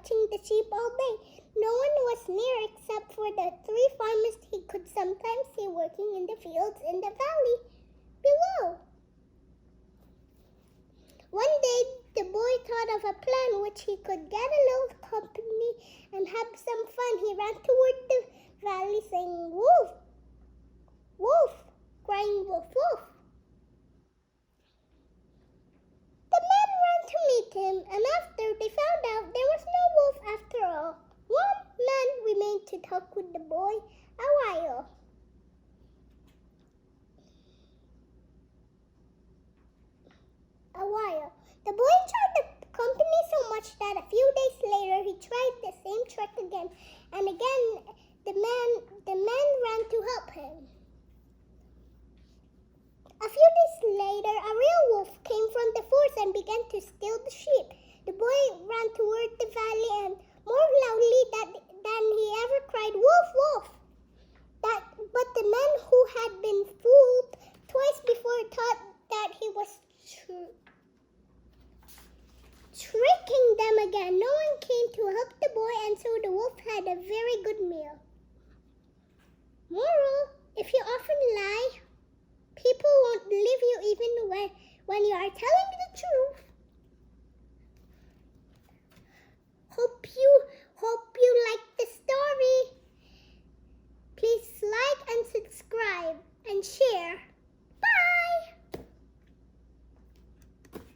watching the sheep all day. No one was near except for the 3 farmers he could sometimes see working in the fields in the valley below. One day, the boy thought of a plan which he could get a little company and have some fun. He ran toward the valley saying, "Wolf! Wolf!" crying, "Wolf, wolf!" The men ran to meet him, and after they found out there was no wolf after all. One man remained to talk with the boy a while. The boy enjoyed the company so much that a few days later he tried the same trick again, and again the men ran to help him. A few days later, a real wolf came from the forest and began to steal the sheep. The boy ran toward the valley and more loudly than he ever cried, "Wolf, wolf!" But the men who had been fooled twice before thought that he was tricking them again. No one came to help the boy, and so the wolf had a very good meal.